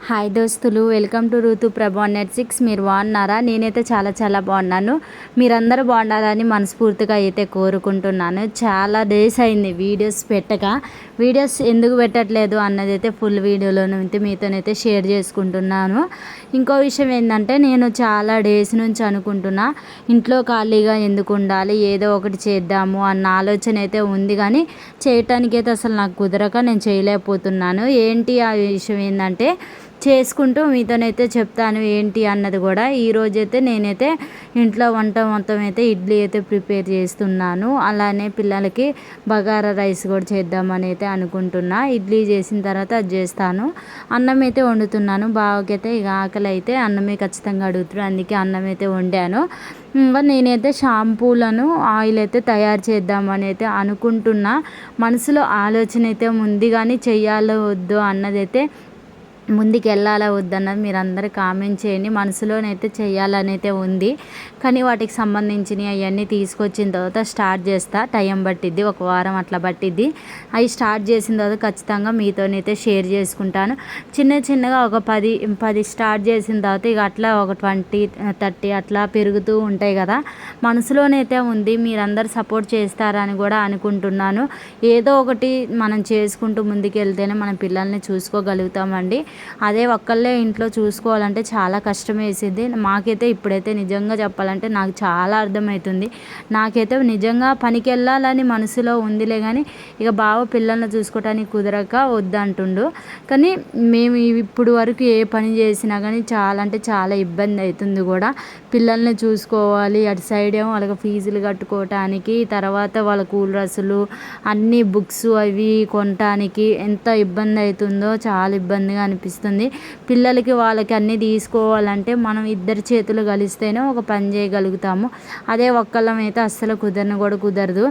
Hi దోస్తులు, welcome to ఋతు ప్రభా నెట్ 6. మీరు బాగున్నారా? నేనైతే చాలా బాగున్నాను. మీరందరూ బాగుండాలని మనస్ఫూర్తిగా అయితే కోరుకుంటున్నాను. చాలా డేస్ అయింది వీడియోస్ ఎందుకు పెట్టట్లేదు అన్నది అయితే ఫుల్ వీడియోలో మీతోనైతే షేర్ చేసుకుంటున్నాను. ఇంకో విషయం ఏంటంటే, నేను చాలా డేస్ నుంచి అనుకుంటున్నా, ఇంట్లో ఖాళీగా ఎందుకు ఉండాలి, ఏదో ఒకటి చేద్దాము అన్న ఆలోచన అయితే ఉంది. కానీ చేయటానికి అయితే అసలు నాకు కుదరక నేను చేయలేకపోతున్నాను. ఏంటి ఆ విషయం ఏంటంటే, చేసుకుంటూ మీతోనైతే చెప్తాను ఏంటి అన్నది కూడా. ఈరోజైతే నేనైతే ఇంట్లో వంట మొత్తం అయితే ఇడ్లీ అయితే ప్రిపేర్ చేస్తున్నాను. అలానే పిల్లలకి బగారా రైస్ కూడా చేద్దామని అయితే అనుకుంటున్నా. ఇడ్లీ చేసిన తర్వాత అది చేస్తాను. అన్నం అయితే వండుతున్నాను. బావకైతే ఇక ఆకలి అయితే అన్నమే ఖచ్చితంగా అడుగుతున్నాను, అందుకే అన్నం అయితే వండాను. ఇంకా నేనైతే షాంపూలను ఆయిల్ అయితే తయారు చేద్దామని అయితే అనుకుంటున్నా. మనసులో ఆలోచన అయితే ఉంది, కానీ చెయ్యాలో వద్దు అన్నదైతే, ముందుకు వెళ్ళాలా వద్దన్నది మీరు అందరూ కామెంట్ చేయండి. మనసులోనైతే చేయాలని అయితే ఉంది, కానీ వాటికి సంబంధించినవి అవన్నీ తీసుకొచ్చిన తర్వాత స్టార్ట్ చేస్తా. టైం పట్టిద్ది, ఒక వారం అట్లా పట్టిద్ది. అవి స్టార్ట్ చేసిన తర్వాత ఖచ్చితంగా మీతోనైతే షేర్ చేసుకుంటాను. చిన్నగా ఒక 10 స్టార్ట్ చేసిన తర్వాత ఇక అట్లా ఒక 20-30 అట్లా పెరుగుతూ ఉంటాయి కదా. మనసులోనైతే ఉంది, మీరందరూ సపోర్ట్ చేస్తారని కూడా అనుకుంటున్నాను. ఏదో ఒకటి మనం చేసుకుంటూ ముందుకు వెళ్తేనే మన పిల్లల్ని చూసుకోగలుగుతామండి. అదే ఒక్కళ్ళే ఇంట్లో చూసుకోవాలంటే చాలా కష్టం వేసింది. మాకైతే ఇప్పుడైతే నిజంగా చెప్పాలంటే నాకు చాలా అర్థమవుతుంది. నాకైతే నిజంగా పనికి వెళ్ళాలని మనసులో ఉందిలే, కానీ ఇక బావ పిల్లల్ని చూసుకోవటానికి కుదరక వద్దంటుండు. కానీ మేము ఇప్పుడు వరకు ఏ పని చేసినా కానీ చాలా ఇబ్బంది అవుతుంది కూడా. పిల్లల్ని చూసుకోవాలి, అటు సైడ్ ఏమో వాళ్ళకి ఫీజులు కట్టుకోవటానికి, తర్వాత వాళ్ళ కూల్ డ్రెస్సులు అన్నీ బుక్స్ అవి కొనటానికి ఎంత ఇబ్బంది అవుతుందో, చాలా ఇబ్బందిగా అనిపిస్తుంది. పిల్లలకి వాళ్ళకి అన్నీ తీసుకోవాలంటే మనం ఇద్దరు చేతులు కలిస్తేనే ఒక పని చేయగలుగుతాము. అదే ఒక్కళ్ళం అయితే అస్సలు కుదరదు.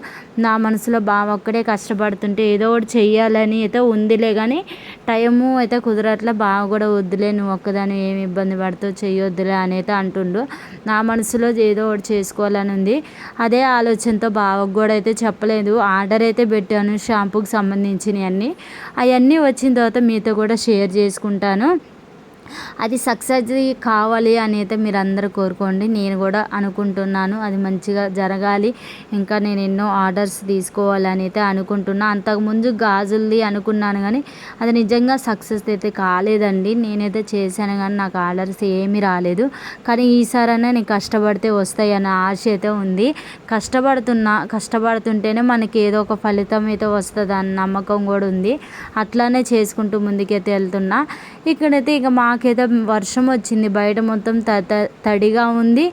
నా మనసులో బావ ఒక్కడే కష్టపడుతుంటే ఏదో ఒకటి చెయ్యాలని అయితే ఉందిలే, కానీ టైము అయితే కుదరట్లే. బావ కూడా వద్దులే, నువ్వు ఒక్కదాన్ని ఏమి ఇబ్బంది పడుతూ చెయ్యొద్దులే అని అయితే అంటుండు. నా మనసులో ఏదో ఒకటి చేసుకోవాలని ఉంది. అదే ఆలోచనతో బావకు కూడా అయితే చెప్పలేదు. ఆర్డర్ అయితే పెట్టాను షాంపూకి సంబంధించినవన్నీ. అవన్నీ వచ్చిన తర్వాత మీతో కూడా షేర్ చేసుకుంటాను. అది సక్సెస్ కావాలి అని అయితే మీరు అందరూ కోరుకోండి. నేను కూడా అనుకుంటున్నాను అది మంచిగా జరగాలి. ఇంకా నేను ఎన్నో ఆర్డర్స్ తీసుకోవాలని అయితే అనుకుంటున్నా. అంతకుముందు గాజులది అనుకున్నాను, కానీ అది నిజంగా సక్సెస్ అయితే కాలేదండి. నేనైతే చేశాను, కానీ నాకు ఆర్డర్స్ ఏమీ రాలేదు. కానీ ఈసారైనా నేను కష్టపడితే వస్తాయి అన్న ఆశ అయితే ఉంది. కష్టపడుతుంటేనే మనకి ఏదో ఒక ఫలితం అయితే వస్తుంది అన్న నమ్మకం కూడా ఉంది. అట్లానే చేసుకుంటూ ముందుకైతే వెళ్తున్నా. ఇక్కడైతే ఇక మాకైతే వర్షం వచ్చింది, బయట మొత్తం తడిగా ఉంది.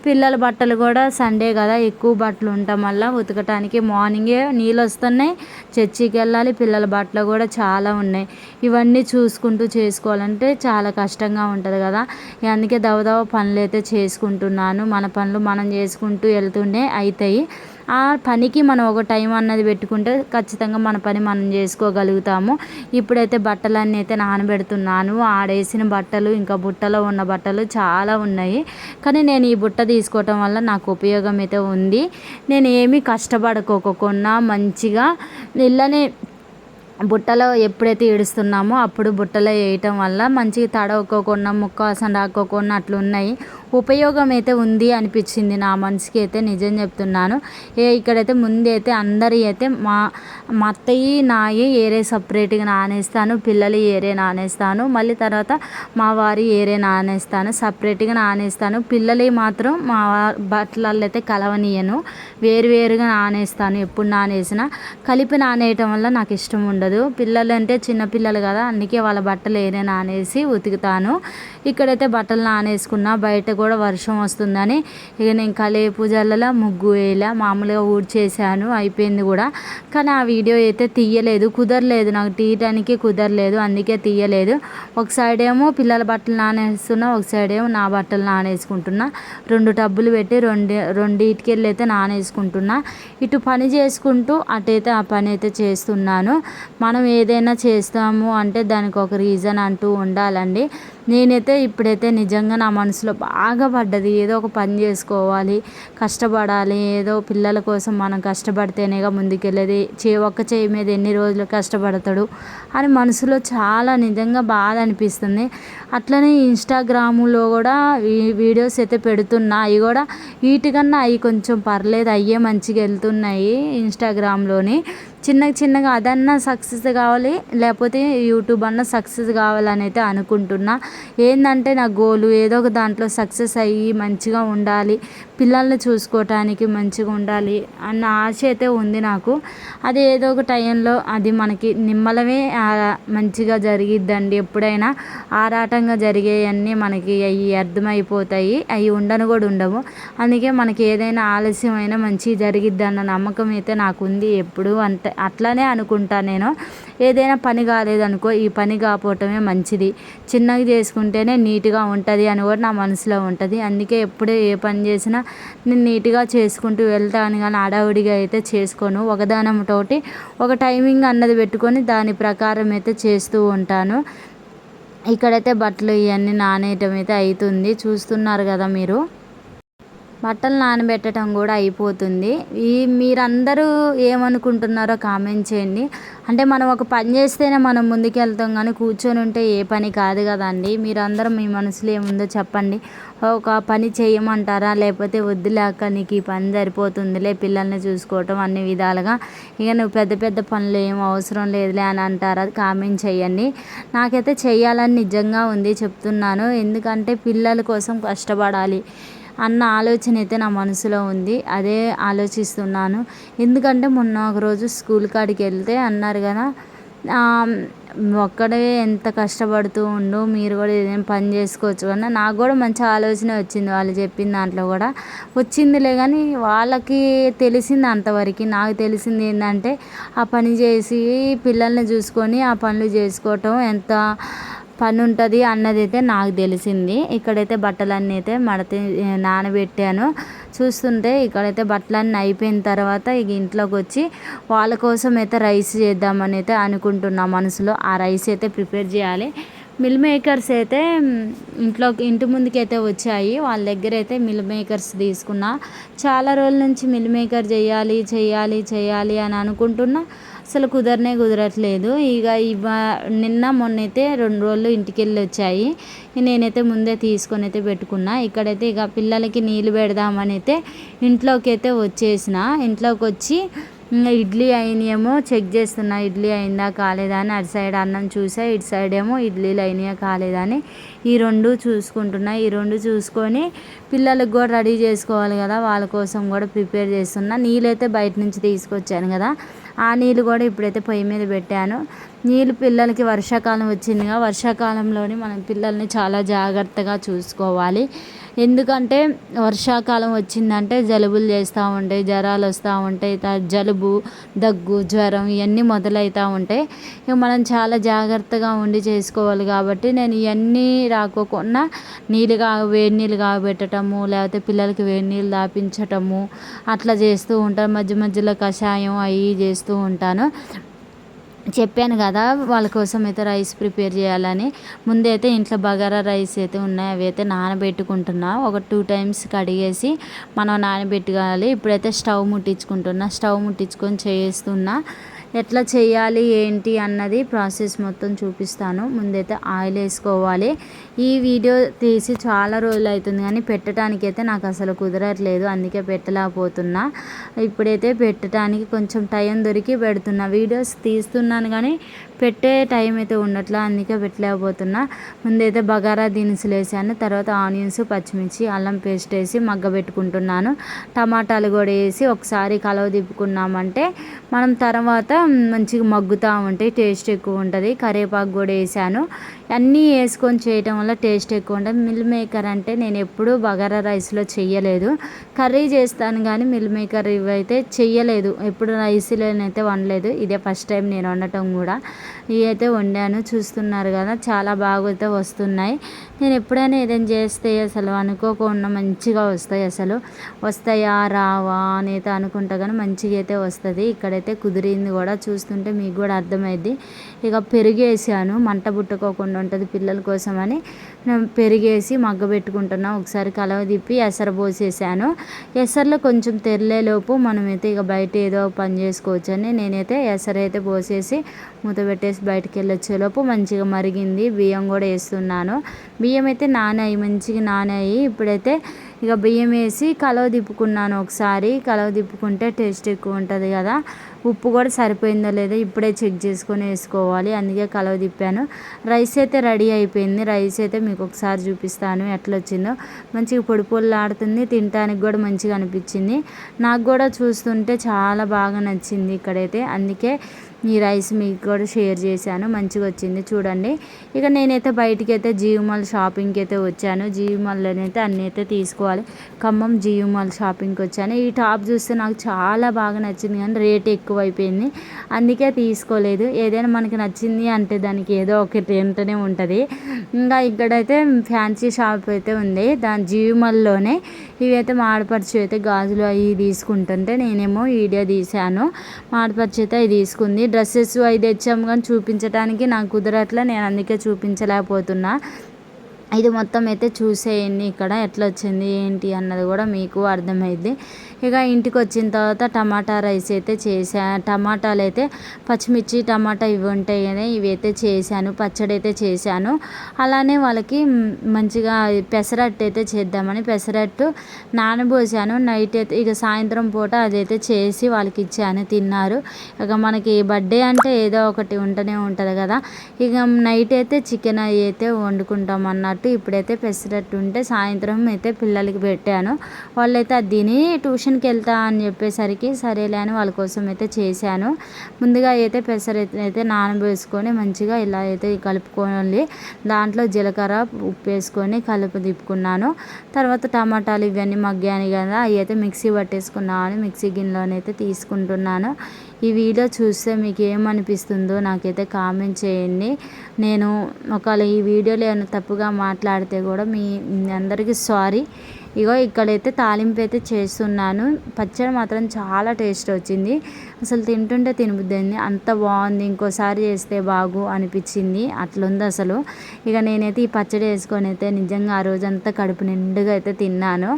పిల్లల బట్టలు కూడా సండే కదా, ఎక్కువ బట్టలు ఉండటం వల్ల ఉతకటానికి మార్నింగే నీళ్ళు వస్తున్నాయి. చర్చికి వెళ్ళాలి, పిల్లల బట్టలు కూడా చాలా ఉన్నాయి. ఇవన్నీ చూసుకుంటూ చేసుకోవాలంటే చాలా కష్టంగా ఉంటుంది కదా. అందుకే దవదవ పనులు అయితే చేసుకుంటున్నాను. మన పనులు మనం చేసుకుంటూ వెళ్తూనే అవుతాయి. ఆ పనికి మనం ఒక టైం అన్నది పెట్టుకుంటే ఖచ్చితంగా మన పని మనం చేసుకోగలుగుతాము. ఇప్పుడైతే బట్టలన్నీ అయితే నానబెడుతున్నాను. ఆడేసిన బట్టలు, ఇంకా బుట్టలో ఉన్న బట్టలు చాలా ఉన్నాయి. కానీ నేను ఈ బుట్ట తీసుకోవటం వల్ల నాకు ఉపయోగం అయితే ఉంది. నేను ఏమీ కష్టపడుకోకుండా మంచిగా ఇళ్ళనే బుట్టలో ఎప్పుడైతే ఏడుస్తున్నామో అప్పుడు బుట్టలో వేయటం వల్ల మంచిగా తడవకోకుండా, ముక్క వాసన రాకోకుండా అట్లున్నాయి. ఉపయోగం అయితే ఉంది అనిపించింది నా మనసుకి అయితే, నిజం చెప్తున్నాను. ఇక్కడైతే ముందైతే అందరి అయితే మా అత్తయ్య నాయి ఏరే సపరేట్గా నానేస్తాను, పిల్లలు ఏరే నానేస్తాను, మళ్ళీ తర్వాత మా వారి ఏరే నానేస్తాను, సపరేట్గా నానేస్తాను. పిల్లలు మాత్రం మా బట్టలలో అయితే కలవనీయను, వేరుగా నానేస్తాను. ఎప్పుడు నానేసినా కలిపి నానేయటం వల్ల నాకు ఇష్టం ఉండదు. పిల్లలు అంటే చిన్నపిల్లలు కదా, అందుకే వాళ్ళ బట్టలు ఏరే నానేసి ఉతుకుతాను. ఇక్కడైతే బట్టలు నానేసుకున్నా. బయట కూడా వర్షం వస్తుందని ఇక నేను కలే పూజలలో ముగ్గు వేయలే, మామూలుగా ఊడ్చేసాను, అయిపోయింది కూడా. కానీ ఆ వీడియో అయితే కుదరలేదు, నాకు తీయటానికి కుదరలేదు, అందుకే తీయలేదు. ఒక సైడ్ ఏమో పిల్లల బట్టలు నానేస్తున్నా, ఒక సైడ్ ఏమో నా బట్టలు నానేసుకుంటున్నా. 2 టబ్బులు పెట్టి రెండింటికెళ్ళి అయితే నానేసుకుంటున్నా. ఇటు పని చేసుకుంటూ అటైతే ఆ పని అయితే చేస్తున్నాను. మనం ఏదైనా చేస్తాము అంటే దానికి ఒక రీజన్ అంటూ ఉండాలండి. నేనైతే ఇప్పుడైతే నిజంగా నా మనసులో బాగా బాగా పడ్డది. ఏదో ఒక పని చేసుకోవాలి, కష్టపడాలి, ఏదో పిల్లల కోసం మనం కష్టపడితేనేగా ముందుకెళ్ళేది. ఒక్క చేయి మీద ఎన్ని రోజులు కష్టపడతాడు అని మనసులో చాలా నిజంగా బాధ అనిపిస్తుంది. అట్లనే ఇన్స్టాగ్రాములో కూడా ఈ వీడియోస్ అయితే పెడుతున్నా. అవి కూడా వీటికన్నా అవి కొంచెం పర్లేదు, అయ్యే మంచిగా వెళ్తున్నాయి ఇన్స్టాగ్రామ్లోని. చిన్నగా అదన్నా సక్సెస్ కావాలి, లేకపోతే యూట్యూబ్ అన్నా సక్సెస్ కావాలని అయితే అనుకుంటున్నా. ఏంటంటే నా గోలు ఏదో ఒక దాంట్లో సక్సెస్ అయ్యి మంచిగా ఉండాలి, పిల్లల్ని చూసుకోవటానికి మంచిగా ఉండాలి అన్న ఆశ అయితే ఉంది నాకు. అది ఏదో ఒక టైంలో అది మనకి నిమ్మలమే మంచిగా జరిగిద్దండి. ఎప్పుడైనా ఆరాటంగా జరిగేవన్నీ మనకి అవి అర్థమైపోతాయి, అవి ఉండను కూడా ఉండవు. అందుకే మనకి ఏదైనా ఆలస్యమైనా మంచిగా జరిగిద్ది అన్న నమ్మకం అయితే నాకు ఉంది ఎప్పుడు. అట్లానే అనుకుంటా నేను. ఏదైనా పని కాలేదనుకో, ఈ పని కాకపోవటమే మంచిది, చిన్నగా చేసుకుంటేనే నీట్గా ఉంటుంది అని కూడా నా మనసులో ఉంటుంది. అందుకే ఎప్పుడే ఏ పని చేసినా నేను నీట్గా చేసుకుంటూ వెళ్తాను, కానీ హడావుడిగా అయితే చేసుకోను. ఒకదానంతోటి ఒక టైమింగ్ అన్నది పెట్టుకొని దాని ప్రకారం అయితే చేస్తూ ఉంటాను. ఇక్కడైతే బట్టలు ఇవన్నీ నానేయటం అయితే అవుతుంది, చూస్తున్నారు కదా మీరు. బట్టలు నానబెట్టడం కూడా అయిపోతుంది. మీరందరూ ఏమనుకుంటున్నారో కామెంట్ చేయండి. అంటే మనం ఒక పని చేస్తేనే మనం ముందుకెళ్తాం, కానీ కూర్చొని ఉంటే ఏ పని కాదు కదండి. మీరందరూ మీ మనసులో ఏముందో చెప్పండి. ఒక పని చేయమంటారా, లేకపోతే వద్దులేక నీకు ఈ పని సరిపోతుందిలే పిల్లల్ని చూసుకోవటం అన్ని విధాలుగా, ఇక నువ్వు పెద్ద పెద్ద పనులు ఏం అవసరం లేదులే అని అంటారా? కామెంట్ చేయండి. నాకైతే చెయ్యాలని నిజంగా ఉంది, చెప్తున్నాను. ఎందుకంటే పిల్లల కోసం కష్టపడాలి అన్న ఆలోచన అయితే నా మనసులో ఉంది. అదే ఆలోచిస్తున్నాను. ఎందుకంటే మొన్న ఒకరోజు స్కూల్ కాడికి వెళ్తే అన్నారు కదా, ఒక్కడే ఎంత కష్టపడుతూ ఉండు, మీరు కూడా ఏదైనా పని చేసుకోవచ్చు కన్నా. నాకు కూడా మంచి ఆలోచన వచ్చింది, వాళ్ళు చెప్పిన దాంట్లో కూడా వచ్చిందిలే. కానీ వాళ్ళకి తెలిసింది అంతవరకు. నాకు తెలిసింది ఏంటంటే ఆ పని చేసి పిల్లల్ని చూసుకొని ఆ పనులు చేసుకోవటం ఎంత పని ఉంటుంది అన్నది అయితే నాకు తెలిసింది. ఇక్కడైతే బట్టలన్నీ అయితే నానబెట్టాను. చూస్తుంటే ఇక్కడైతే బట్టలన్నీ అయిపోయిన తర్వాత ఇక ఇంట్లోకి వచ్చి వాళ్ళ కోసం అయితే రైస్ చేద్దామని అయితే అనుకుంటున్నా మనసులో. ఆ రైస్ అయితే ప్రిపేర్ చేయాలి. మిల్ మేకర్స్ అయితే ఇంటి ముందుకైతే వచ్చాయి, వాళ్ళ దగ్గర అయితే మిల్ మేకర్స్ తీసుకున్నా. చాలా రోజుల నుంచి మిల్ మేకర్ చేయాలి అని అనుకుంటున్నా, అసలు కుదరట్లేదు. ఇక నిన్న మొన్నైతే 2 రోజులు ఇంటికి వెళ్ళి వచ్చాయి. నేనైతే ముందే తీసుకొని అయితే పెట్టుకున్నా. ఇక్కడైతే ఇక పిల్లలకి నీళ్ళు పెడదామని అయితే ఇంట్లోకి అయితే వచ్చేసిన. ఇంట్లోకి వచ్చి ఇడ్లీ అయినాయేమో చెక్ చేస్తున్నా, ఇడ్లీ అయిందా కాలేదా అని. అటు సైడ్ అన్నం చూసా, ఇటు సైడ్ ఏమో ఇడ్లీలు అయినాయా కాలేదని ఈ 2 చూసుకుంటున్నా. ఈ 2 చూసుకొని పిల్లలకు కూడా రెడీ చేసుకోవాలి కదా, వాళ్ళ కోసం కూడా ప్రిపేర్ చేస్తున్నా. నీళ్ళైతే బయట నుంచి తీసుకొచ్చాను కదా, ఆ నీళ్ళు కూడా ఇప్పుడైతే పొయ్యి మీద పెట్టాను. నీళ్ళు పిల్లలకి వర్షాకాలం వచ్చిందిగా, వర్షాకాలంలోని మనం పిల్లల్ని చాలా జాగ్రత్తగా చూసుకోవాలి. ఎందుకంటే వర్షాకాలం వచ్చిందంటే జలుబులు చేస్తూ ఉంటాయి, జ్వరాలు వస్తూ ఉంటాయి, జలుబు, దగ్గు, జ్వరం ఇవన్నీ మొదలవుతూ ఉంటాయి. ఇక మనం చాలా జాగ్రత్తగా ఉండి చేసుకోవాలి. కాబట్టి నేను ఇవన్నీ రాకోకుండా వేడి నీళ్ళు కాగబెట్టడము, లేకపోతే పిల్లలకి వేడి నీళ్ళు తాపించటము అట్లా చేస్తూ ఉంటాను. మధ్యలో కషాయం అవి చేస్తూ ఉంటాను. చెప్పాను కదా వాళ్ళ కోసం అయితే రైస్ ప్రిపేర్ చేయాలని. ముందైతే ఇంట్లో బగారా రైస్ అయితే ఉన్నాయి, అవి అయితే నానబెట్టుకుంటున్నా. ఒక 2 టైమ్స్ కడిగేసి మనం నానబెట్టుకోవాలి. ఇప్పుడైతే స్టవ్ ముట్టించుకొని చేస్తున్నా. ఎట్లా చేయాలి ఏంటి అన్నది ప్రాసెస్ మొత్తం చూపిస్తాను. ముందైతే ఆయిల్ వేసుకోవాలి. ఈ వీడియో తీసి చాలా రోజులు అవుతుంది, కానీ పెట్టడానికి అయితే నాకు అసలు కుదరట్లేదు, అందుకే పెట్టలేకపోతున్నా. ఇప్పుడైతే పెట్టడానికి కొంచెం టైం దొరికి పెడుతున్నా. వీడియోస్ తీస్తున్నాను కానీ పెట్టే టైం అయితే ఉండట్లా, అందుకే పెట్టలేకపోతున్నా. ముందైతే బగారా దినుసులు వేసాను, తర్వాత ఆనియన్స్, పచ్చిమిర్చి, అల్లం పేస్ట్ వేసి మగ్గబెట్టుకుంటున్నాను. టమాటాలు కూడా వేసి ఒకసారి కలవ తిప్పుకున్నామంటే మనం తర్వాత మంచిగా మగ్గుతూ ఉంటాయి, టేస్ట్ ఎక్కువ ఉంటుంది. కరివేపాకు కూడా వేసాను. అన్నీ వేసుకొని చేయటం వల్ల టేస్ట్ ఎక్కువ ఉంటుంది. మిల్ మేకర్ అంటే నేను ఎప్పుడూ బగారా రైస్లో చెయ్యలేదు, కర్రీ చేస్తాను కానీ మిల్ మేకర్ ఇవైతే చెయ్యలేదు, ఎప్పుడు రైస్లోనైతే వండలేదు. ఇదే ఫస్ట్ టైం నేను వండటం కూడా. ఇవి అయితే వండాను, చూస్తున్నారు కదా, చాలా బాగా అయితే వస్తున్నాయి. నేను ఎప్పుడైనా ఏదైనా చేస్తే అసలు అనుకోకుండా మంచిగా వస్తాయి. అసలు వస్తాయా రావా అని అయితే అనుకుంటా కానీ మంచిగా అయితే వస్తుంది. ఇక్కడైతే కుదిరింది కూడా, కూడా, చూస్తుంటే మీకు కూడా అర్థమైద్ది. ఇక పెరుగేసాను, మంట పుట్టుకోకుండా ఉంటుంది పిల్లల కోసమని పెరిగేసి మగ్గబెట్టుకుంటున్నా. ఒకసారి కలవ తిప్పి ఎసరు పోసేసాను. ఎసరులో కొంచెం తెరలేలోపు మనమైతే ఇక బయట ఏదో పని చేసుకోవచ్చని నేనైతే ఎసరైతే పోసేసి మూత పెట్టేసి బయటకు వెళ్ళొచ్చేలోపు మంచిగా మరిగింది. బియ్యం కూడా వేస్తున్నాను. బియ్యం అయితే నానాయి, మంచిగా నానాయి. ఇప్పుడైతే ఇక బియ్యం వేసి కలవ తిప్పుకున్నాను. ఒకసారి కలవ తిప్పుకుంటే టేస్ట్ ఎక్కువ ఉంటుంది కదా. ఉప్పు కూడా సరిపోయిందో లేదో ఇప్పుడే చెక్ చేసుకొని వేసుకోవాలి, అందుకే కలవ తిప్పాను. రైస్ అయితే రెడీ అయిపోయింది. రైస్ అయితే మీకు ఒకసారి చూపిస్తాను ఎట్లా వచ్చిందో. మంచిగా పొడి పొడిలాడుతుంది, తినడానికి కూడా మంచిగా అనిపించింది. నాకు కూడా చూస్తుంటే చాలా బాగా నచ్చింది ఇక్కడైతే, అందుకే ఈ రైస్ మీకు కూడా షేర్ చేశాను. మంచిగా వచ్చింది చూడండి. ఇక నేనైతే బయటికి అయితే జీవిమాల్ షాపింగ్కి అయితే వచ్చాను. జీవిమాల్లోనైతే అన్నీ అయితే తీసుకోవాలి. ఖమ్మం జీవిమాల్ షాపింగ్కి వచ్చాను. ఈ టాప్ చూస్తే నాకు చాలా బాగా నచ్చింది, కానీ రేట్ ఎక్కువ అయిపోయింది, అందుకే తీసుకోలేదు. ఏదైనా మనకి నచ్చింది అంటే దానికి ఏదో ఒకటి వెంటనే ఉంటుంది. ఇంకా ఇక్కడైతే ఫ్యాన్సీ షాప్ అయితే ఉంది, దాని జీవిమాల్లోనే. ఇవైతే మాడపరిచి అయితే గాజులు అవి తీసుకుంటుంటే నేనేమో వీడియో తీశాను. మాడపరిచి అయితే అవి తీసుకుంది. డ్రెస్సెస్ అవి తెచ్చాము కానీ చూపించడానికి నాకు కుదరట్లే, నేను అందుకే చూపించలేకపోతున్నా. ఇది మొత్తం అయితే చూసేయండి ఇక్కడ ఎట్లా వచ్చింది ఏంటి అన్నది కూడా మీకు అర్థమైద్ది. ఇక ఇంటికి వచ్చిన తర్వాత టమాటా రైస్ అయితే టమాటాలు అయితే పచ్చిమిర్చి టమాటా ఇవి ఉంటాయి కదా, ఇవి అయితే చేశాను. పచ్చడి అయితే చేశాను. అలానే వాళ్ళకి మంచిగా పెసరట్టు అయితే చేద్దామని పెసరట్టు నానబోసాను. నైట్ అయితే ఇక సాయంత్రం పూట అదైతే చేసి వాళ్ళకి ఇచ్చాను, తిన్నారు. ఇక మనకి బర్త్డే అంటే ఏదో ఒకటి ఉంటూనే ఉంటుంది కదా. ఇక నైట్ అయితే చికెన్ అయితే వండుకుంటాం అన్నట్టు. ఇప్పుడైతే పెసరట్టు ఉంటే సాయంత్రం అయితే పిల్లలకి పెట్టాను. వాళ్ళైతే అది తిని ట్యూషన్కి వెళ్తా అని చెప్పేసరికి సరేలే అని వాళ్ళ కోసం అయితే చేశాను. ముందుగా అయితే పెసరట్టు అయితే నానబేసుకొని మంచిగా ఇలా అయితే కలుపుకోవాలి. దాంట్లో జీలకర్ర ఉప్పు వేసుకొని తిప్పుకున్నాను. తర్వాత టమాటాలు ఇవన్నీ మగ్గాను కదా, అవి అయితే మిక్సీ పట్టేసుకున్నాను. మిక్సీ గిన్నెలోనైతే తీసుకుంటున్నాను. ఈ వీడియో చూస్తే మీకు ఏమనిపిస్తుందో నాకైతే కామెంట్ చేయండి. నేను ఒకవేళ ఈ వీడియోలో ఏమైనా తప్పుగా మాట్లాడితే కూడా మీ అందరికీ సారీ. ఇగో ఇక్కడైతే తాలింపు అయితే చేస్తున్నాను. పచ్చడి మాత్రం చాలా టేస్ట్ వచ్చింది, అసలు తింటుంటే తినబుద్ధింది, అంత బాగుంది. ఇంకోసారి చేస్తే బాగు అనిపించింది, అట్లుంది అసలు. ఇక నేనైతే ఈ పచ్చడి వేసుకొని అయితే నిజంగా ఆ రోజంతా కడుపు నిండుగా అయితే తిన్నాను.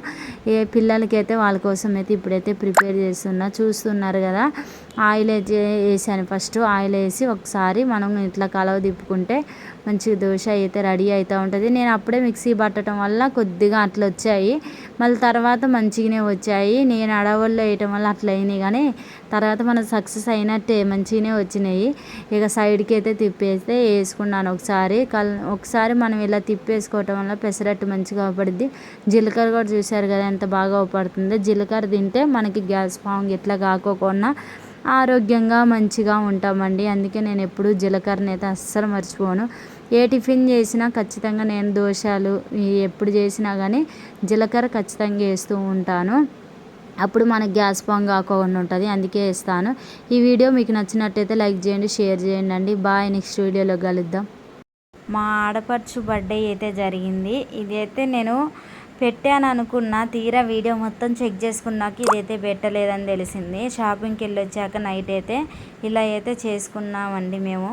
పిల్లలకి అయితే వాళ్ళ కోసం అయితే ఇప్పుడైతే ప్రిపేర్ చేస్తున్నా, చూస్తున్నారు కదా. ఆయిల్ వేసాను, ఫస్ట్ ఆయిల్ వేసి ఒకసారి మనం ఇట్లా కలవ తిప్పుకుంటే మంచిగా దోశ అయితే రెడీ అవుతూ ఉంటుంది. నేను అప్పుడే మిక్సీ పట్టడం వల్ల కొద్దిగా అట్లా వచ్చాయి, మళ్ళీ తర్వాత మంచిగానే వచ్చాయి. నేను అడవుల్లో వేయటం వల్ల అట్లా అయినాయి, కానీ తర్వాత మనం సక్సెస్ అయినట్టే మంచిగానే వచ్చినాయి. ఇక సైడ్కి అయితే తిప్పేస్తే వేసుకున్నాను ఒకసారి మనం ఇలా తిప్పేసుకోవటం వల్ల పెసరట్టు మంచిగా అవపడుద్ది. జీలకర్ర కూడా చూశారు కదా ఎంత బాగా అవపడుతుందో. జీలకర్ర తింటే మనకి గ్యాస్ ఫామ్ ఇట్లా కాకోకుండా ఆరోగ్యంగా మంచిగా ఉంటామండి. అందుకే నేను ఎప్పుడు జీలకర్రని అయితే అస్సలు మర్చిపోను. ఏ టిఫిన్ చేసినా ఖచ్చితంగా నేను దోశలు ఎప్పుడు చేసినా కానీ జీలకర్ర ఖచ్చితంగా వేస్తూ ఉంటాను. అప్పుడు మనకు గ్యాస్ ఫామ్ కాకుండా ఉంటుంది, అందుకే వేస్తాను. ఈ వీడియో మీకు నచ్చినట్టయితే లైక్ చేయండి, షేర్ చేయండి అండి. బాయ్, నెక్స్ట్ వీడియోలో కలుద్దాం. మా ఆడపడుచు బర్త్డే అయితే జరిగింది. ఇదైతే నేను పెట్టాను అనుకున్నా, తీరా వీడియో మొత్తం చెక్ చేసుకున్నాక ఇదైతే పెట్టలేదని తెలిసింది. షాపింగ్కి వెళ్ళి వచ్చాక నైట్ అయితే ఇలా అయితే చేసుకున్నామండి మేము.